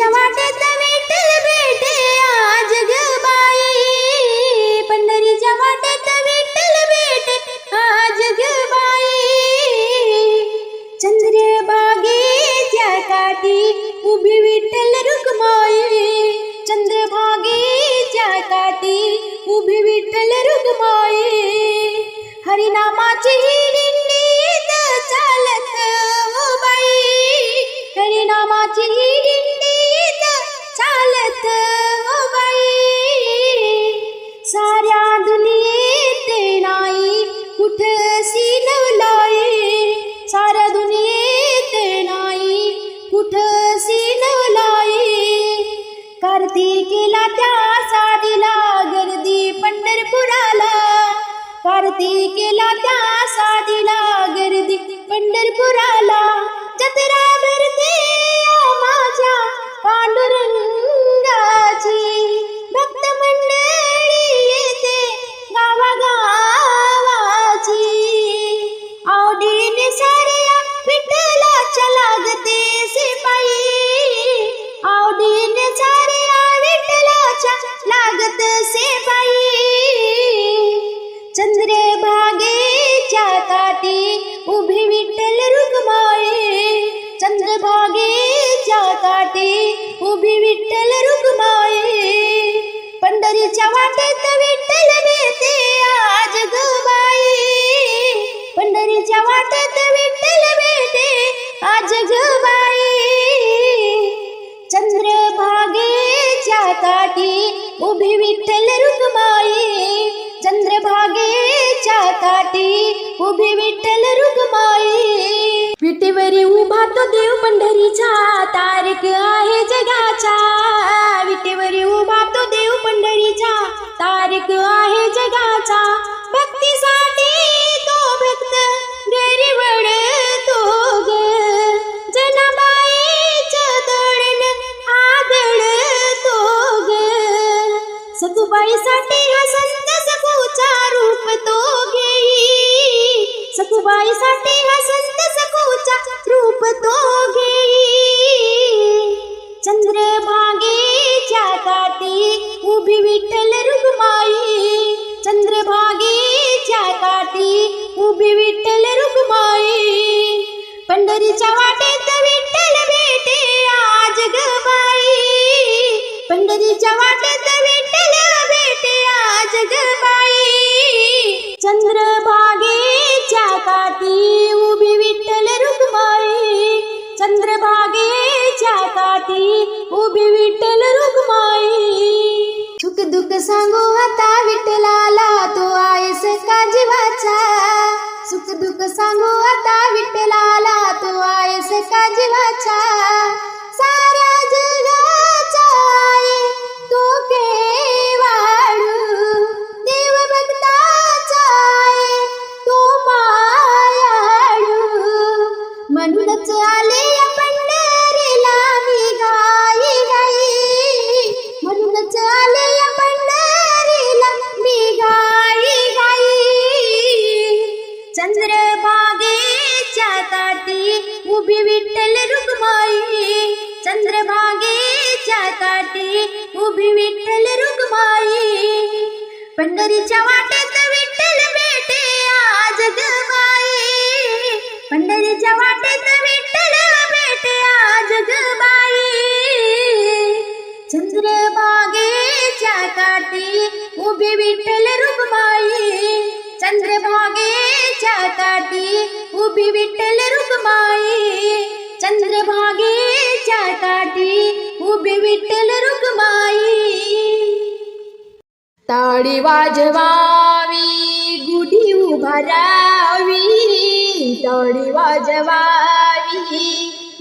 पंढरीच्या वाटेत विठ्ठल भेटे आज ग बाई, पंढरीच्या वाटेत विठ्ठल भेटे आज ग बाई. चंद्रभागेच्या काठी उभी विठ्ठल रुक्माई, चंद्रभागेच्या काठी उभी विठ्ठल रुक्माई. हरिनामाची दिंडीत चालत हो बाई, हरिनामाची दिंडीत चालत हो बाई. साऱ्या दुनियेत नाही कुठसी नवलाई, साऱ्या दुनियेत नाही कुठसी नवलाई. कार्तिकेला त्या साडीला गर्दी पंढरपुराला, कार्तिकेला त्या साडीला गर्दी पंढरपुराला. जत्रा भरते माझ्या पांडुरंगाची, भक्त मंडळी येते गावागावाची. आवडीने साऱ्या विठ्ठलाच्या लागते सेपाई, आवडीने साऱ्या विठ्ठलाच्या लागत सेपाई. चंद्रभागेच्या काठी उभी विठ्ठल रुक्माई, चंद्रभागेच्या काठी उभी विठ्ठल रुक्माई. पंढरीच्या वाटेत विठ्ठल भेटे आज ग बाई, पंढरीच्या वाटेत विठ्ठल भेटे आज ग बाई. चंद्रभागेच्या काठी उभी विठ्ठल रुक्माई, चंद्रभागेच्या काठी उभी विठ्ठल रुक्माई. विटेवरी उभा तो देव पंढरीचा, तारक आहे जगाचा. विटेवरी उभा तो देव पंढरीचा, तारक आहे जगाचा. भक्तीसाठी तो भक्त घरी वळतो ग, जनाबाईचं दळण आदळतो ग. सखुबाईसाठी हा संत सखूचा रूप तो घेई, सखुबाईसाठी हा संत सखूचा रूप तो घेई. चंद्रभागेच्या काठी उभी विठ्ठल रुक्माई, चंद्रभागेच्या काठी उभी विठ्ठल रुक्माई. पंढरीच्या वाटेत विठ्ठल भेटे आज ग बाई, पंढरीच्या वाटेत विठ्ठल भेटे आज ग बाई. चंद्रभागेच्या काठी उभी विठ्ठल रुक्माई, चंद्रभागेच्या काठी उभी विठ्ठल रुक्माई. सुख दुःख सांगू आता विठ्ठलाला, तो आहेस का जीवाचा. सुख दुःख सांगू आता विठ्ठलाला, तो आहेस का जीवाचा. साऱ्या जगाचा आहे तो केवाडू, देव भक्ताचा आहे तो मायाळू. म्हणूनच आले या पंढरीला मी गाई गाई, म्हणूनच आले या पंढरीला मी गाई गाई. चंद्रभागेच्या काठी उभी विठ्ठल रुक्माई, चंद्रभागेच्या काठी उभी विठ्ठल रुक्माई. पंढरीच्या वाटेत विठ्ठल भेटे आज ग बाई, पंढरीच्या वाटेत विठ्ठल भेटे आज ग बाई. चंद्रभागेच्या काठी उभी विठ्ठल रुक्माई, चंद्रभागेच्या काठी उभी विठ्ठल रुक्माई. चंद्रभागेच्या काठी उभी विठ्ठल रुक्माई. टाळी वाजवावी गुढी उभारावी, टाळी वाजवावी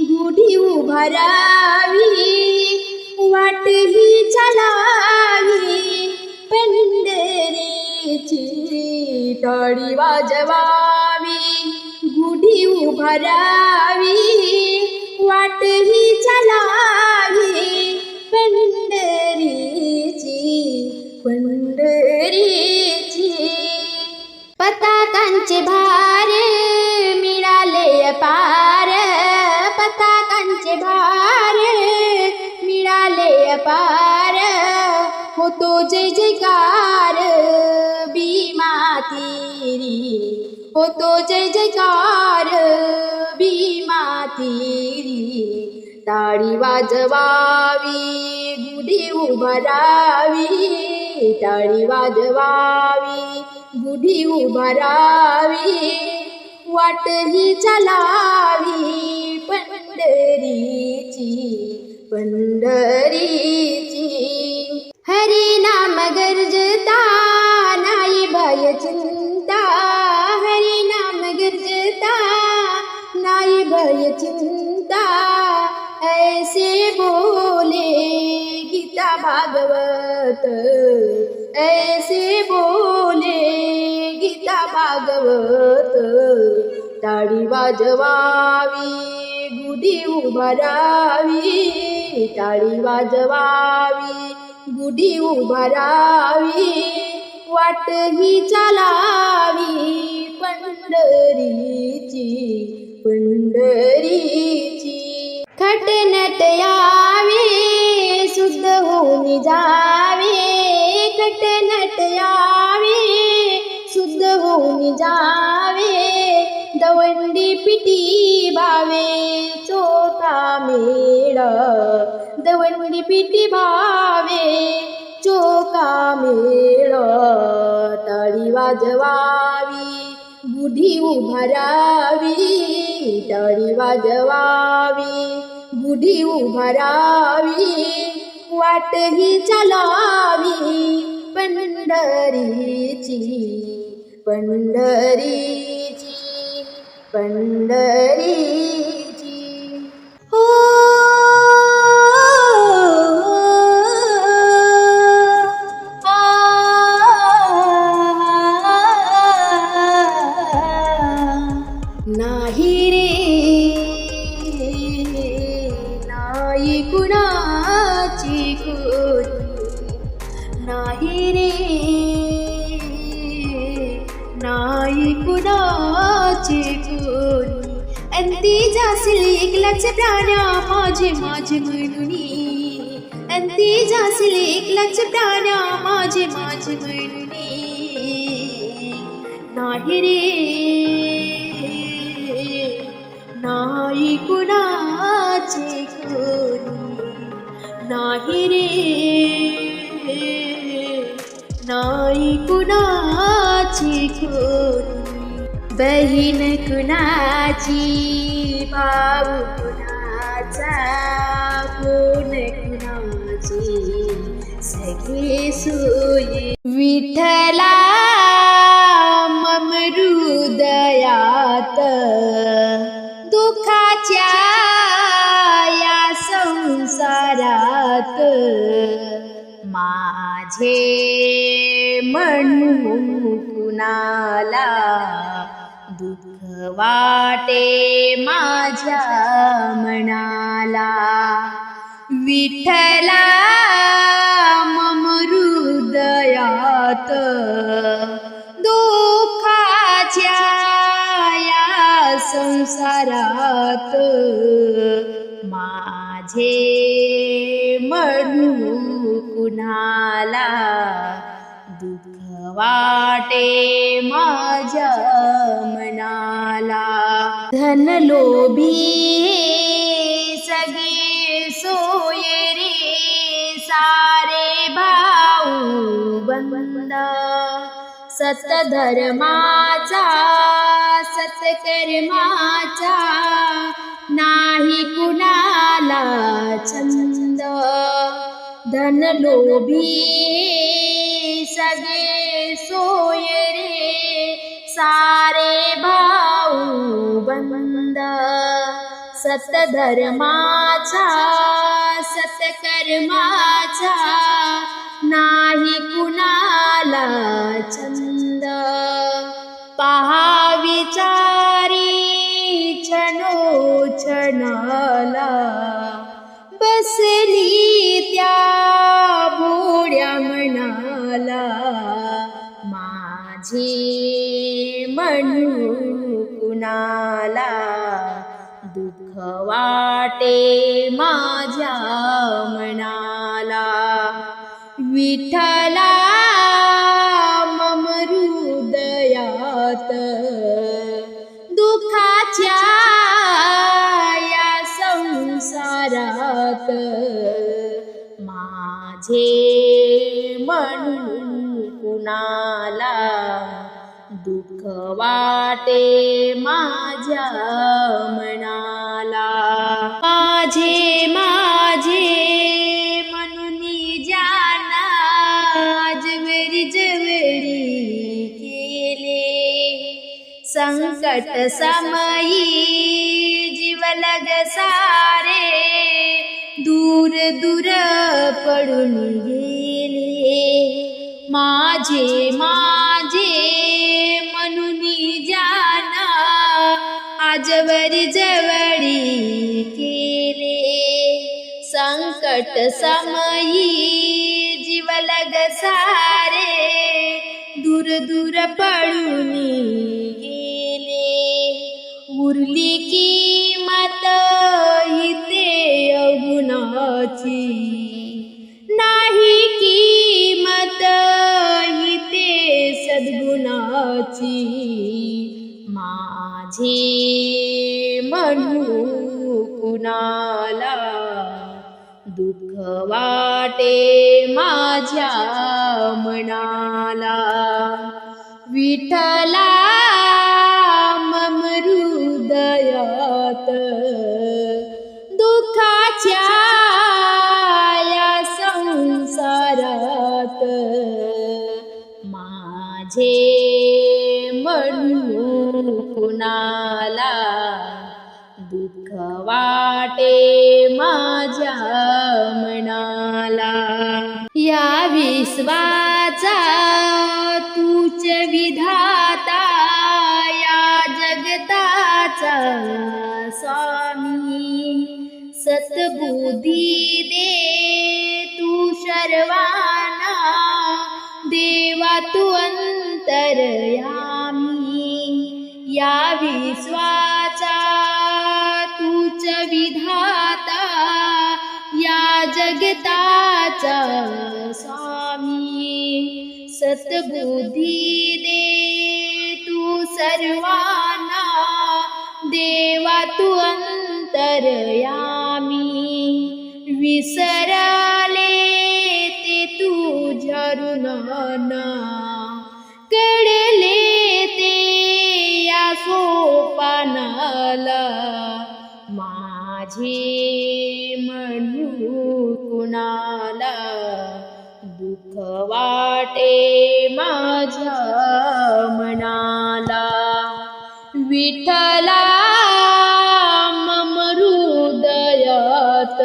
गुढी उभारावी. वाट ही चालावी पंढरीची, टाळी वाजवावी गुढी उभारावी. वाट ही चालावी पंढरीची, पंढरीची. पताकांचे भार मिळाले अपार, पताकांचे भार जय जयकार भीमा तेरी, होतो जय जयकार भीमा तेरी. टाळी वाजवावी गुढी उभारावी, टाळी वाजवावी गुढी उभारावी. वाट ही चालावी पंढरीची, पंढरीची. हरी नाम गर्जता नाही भय चिंता, हरी नाम गर्जता नाही भय चिंता. ऐसे बोले गीता भागवत, ऐसे बोले गीता भागवत. टाळी वाजवावी गुढी उभारावी, टाळी वाजवावी गुढी उभारावी. वाट ही चालावी पंढरीची, पंढरीची. खटनट यावे शुद्ध होऊन जावे, खटनट यावे शुद्ध होऊन जावे. दवंडी पिटी भावे चोथा मेळ, दवंडी पिटी भावे चोथा मेळ. टाळी वाजवावी गुढी उभारावी, टाळी वाजवावी गुढी उभारावी. वाट ही चालावी पंढरीची, पंढरीची, पंढरीची. हो नाही रे नाही कुणाची कोणी, नाही रे नाही कुणाची कोणी. अंती जासिल एकलाच प्राण्या माझे माझे म्हणुनी, अंती जासिल एकलाच प्राण्या माझे माझे म्हणुनी. नाही रे नाही कुणाचे कोणी, नाही रे नाही कुणाचे कोणी. बहीण कुणाची भाऊ कुणाचा, कोण कुणाची सगळे सोयी. विठ्ठला मम हृदयात दुःखाच्या या संसारात. माझे म्हणून कुणाला दुःख वाटे माझ्या मनाला. विठ्ठला मम हृदयात दुःखाच्या या संसारात. माझे म्हणून कुणाला दुःख वाटे माझ्या मनाला. धन लोभी सगळे सोये रे सारे भाऊ बंद. सतधर्माचा सत्कर्माचा नाही कुणाला छंद. धन लोभी सगळे सोये रे सारे भाऊ बंद. सतधर्माचा सत्कर्माचा नाही कुणाला छंद. पहा विचारी क्षणोक्षणाला बसली त्या भोळ्या मनाला. माझे म्हणून कुणाला दुःख वाटे माझ्या मनाला. विठ्ठला मम हृदयात दुःखाच्या या संसारात माझे म्हणून कुणाला दुःख वाटे माझ्या मनाला. माझे माझे म्हणून जाना जवरी जवरी केले संकट समयी जीव लग सारे दूर दूर पडून गेले. माझे माझे म्हणून जाना आजवरी जवळी केले संकट समयी जीव लग सारे दूर दूर पडून गेले. उरली किंमत इथे अवगुणाची नाही किंमत इथे सद्गुणाची. माझे म्हणू कुणाला दुःख वाटे माझ्या मनाला. विठ्ठला मम हृदयात दुःखाच्या या संसारात माझे म्हणू कुणाला दुःख वाटे माझ्या मनाला. या विश्वाचा तूच विधाता या जगताचा स्वामी सतबुद्धी दे तू सर्वांना देवा तू अंतर्यामी. या विश्वाचा तूच विधाता या जगताचा स्वामी सतबुद्धी दे तू सर्वांना देवा तू अंतर्यामी. विसरले ते तुझ्या ऋणांना कळले ते या सोपानाला. माझे म्हणू कुणाला दुःख वाटे माझ्या मनाला. विठ्ठला मम हृदयात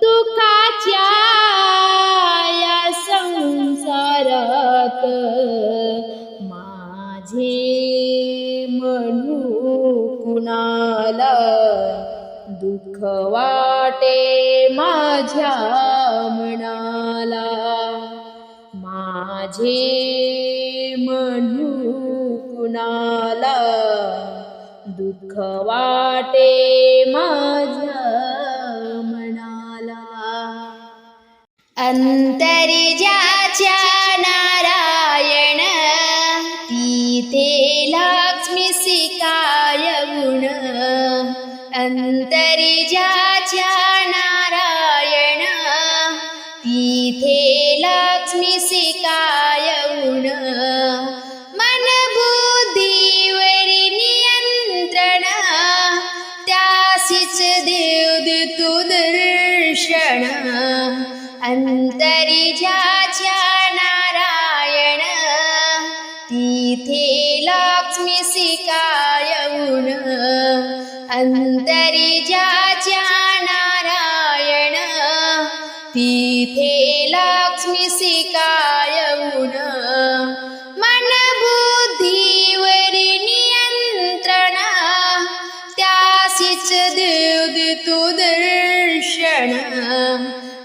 दुःखाच्या या संसारात माझे म्हणू कुणाला दुःख वाटे माझ्या मनाला. माझे म्हणू कुणाला दुःख वाटे माझ्या मनाला. अंतरी ज्याच्या नारायण तिथे लक्ष्मी काय गुण. अंतरी ज्याच्या नारायण तिथे लक्ष्मी काय गुण. मन बुद्धीवरी नियंत्रण त्यासीच देव देतो दर्शन. अंतरी ज्याच्या नारायण तिथे लक्ष्मी काय गुण. अंतरी ज्याच्या नारायण तिथे लक्ष्मी काय गुण. मन बुद्धीवरी नियंत्रण त्यासीच देव देतो दर्शन.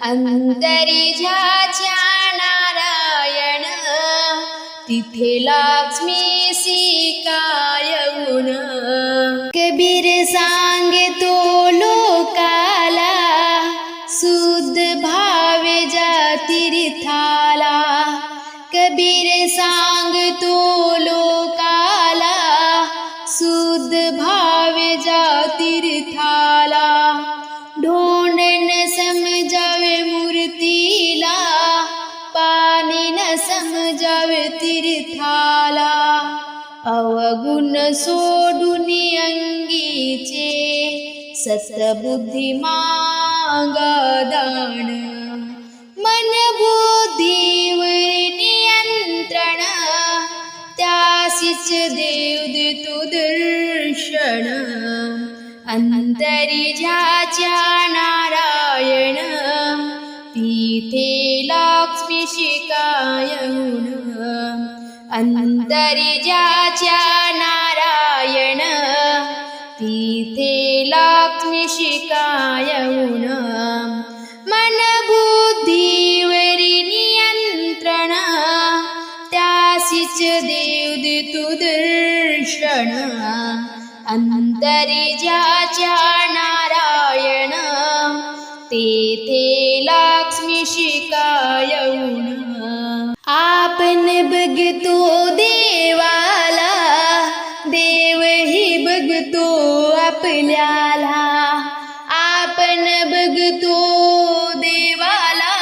अंतरी ज्याच्या नारायण तिथे लक्ष्मी काय गुण. कबीर सांगतो लोकाला शुद्ध भावे जाती तीर्थाला अवगुण सोडून अंगीचे सत्बुद्धी मागा दान मन बुद्धीवर नियंत्रण त्यासीच देव देतो दर्शन अंतरी ज्याच्या नारायण तिथे लक्ष्मी शिकायऊन अंतरी ज्याच्या नारायण तिथे लक्ष्मी शिकायऊन मन बुद्धीवरी नियंत्रण त्यासीच देव देतो दर्शन अंतरी ज्याच्या नारायण तेथे लक्ष्मी शिकायऊन आपण बघतो देवाला देवही बघतो आपल्याला आपण बघतो देवाला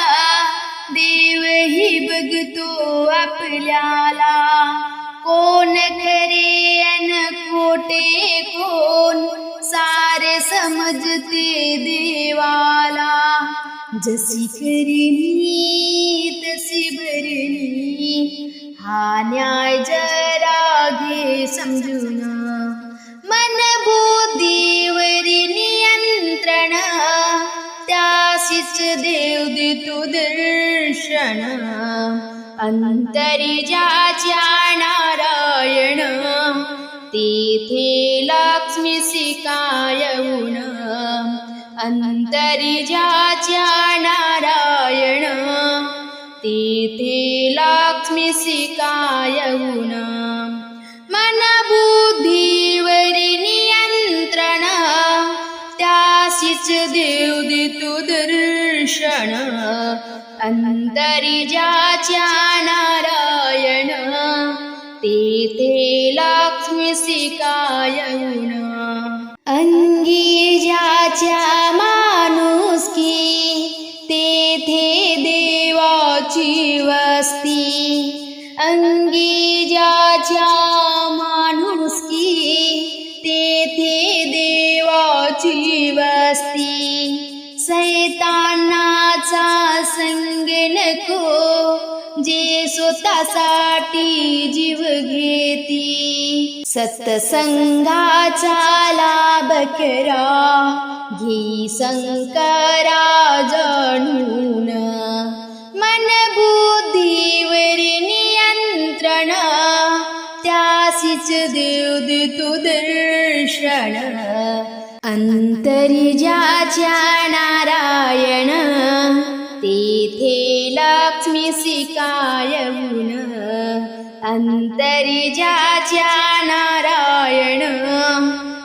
देवही बघतो आपल्याला कोण खरे अन खोटे कोण सारे समजते देवाला जशी करणी तशी भरणी हा न्याय जरा घे समजून मन बुद्धीवरी नियंत्रण त्यासीच देव देतो दर्शन अंतरी ज्याच्या नारायण तेथे लक्ष्मी शिकायऊन अंतरी ज्याच्या नारायण तेथे लक्ष्मी शिकायऊन मन बुद्धीवरी नियंत्रण त्यासीच देव देतो दर्शन अंतरी ज्याच्या नारायण तेथे लक्ष्मी शिकायऊन अंगी ज्याच्या माणुसकी तेथे देवाची वस्ती अंगी ज्याच्या माणुसकी तेथे देवाची वस्ती सैतानाचा संग नको जे स्वतःसाठी जीव घेती सत्संगाचा लाभ करा घे संकरा जाणून मन बुद्धीवर नियंत्रण त्यासीच देव देतो दर्शन अंतरी ज्याच्या नारायण तेथे लक्ष्मी शिकायऊन अंतरी ज्याच्या नारायण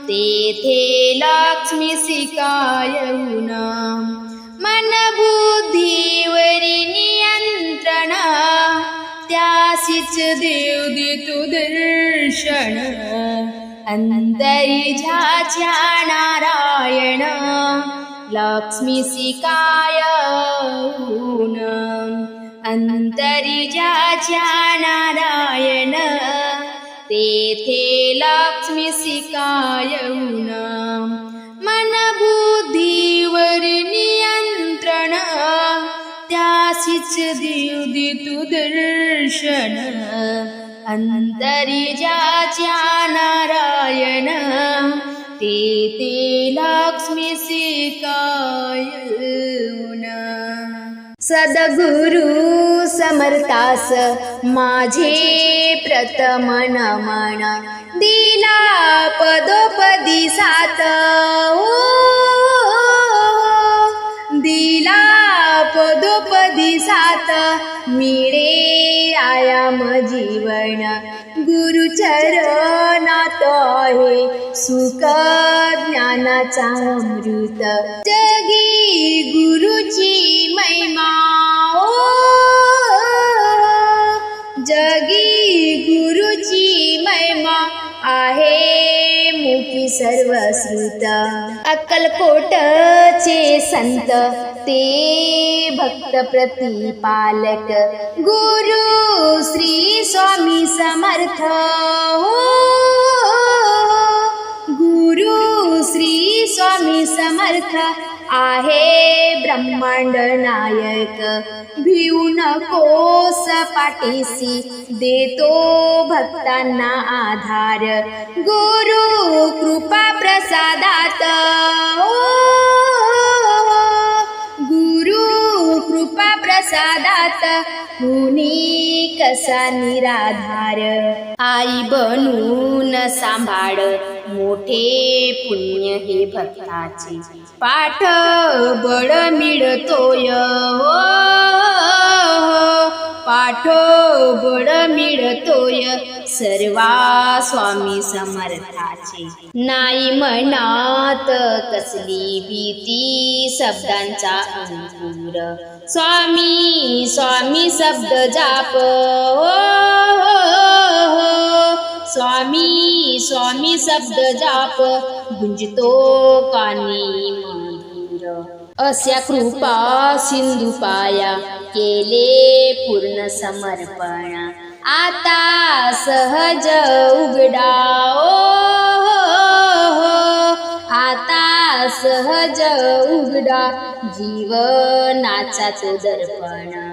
तेथे लक्ष्मी शिकायऊन मन बुद्धीवरी नियंत्रण त्यासीच देव देतो दर्शन अंतरी ज्याच्या नारायण लक्ष्मी शिकायऊन अंतरी ज्याच्या नारायण तेथे लक्ष्मी शिकायऊन मन बुद्धीवर नियंत्रण त्यासीच देव देतो दर्शन अंतरी ज्याच्या नारायण तेथे लक्ष्मी शिकायऊन सद्गुरु समर्थास माझे प्रथम नमन दिला पदोपदी साथ दिला पदोपदी साथ मिळे आयाम जीवन गुरुचरणात आहे सुख ज्ञानाचा अमृत जगी गुरुची महिमा जगी गुरुची महिमा आहे मुखी सर्व श्रुत अक्कलकोटचे संत ते भक्त प्रतिपालक गुरु श्री स्वामी समर्थ हो गुरु श्री स्वामी समर्थ आहे ब्रह्मांड नायक भिऊ नकोस पाठीसी देतो भक्तांना आधार गुरु कृपा प्रसादात गुरु कृपा प्रसादात कुणी कसा निराधार आई बनून सांभाळ मोठे पुण्य हे भक्ताचे पाठ बळ मिळतोय हो पाठ बळ मिळतोय सर्वा स्वामी समर्थाचे नाही मनात कसली भीती शब्दांचा अंकुर स्वामी स्वामी शब्द जाप हो स्वामी स्वामी शब्द जाप गुंजतो कानी मधुर अशा कृपा सिंधू पाया केले पूर्ण समर्पण आता सहज उघडा आता सहज उघडा जीवनाचा तो दर्पण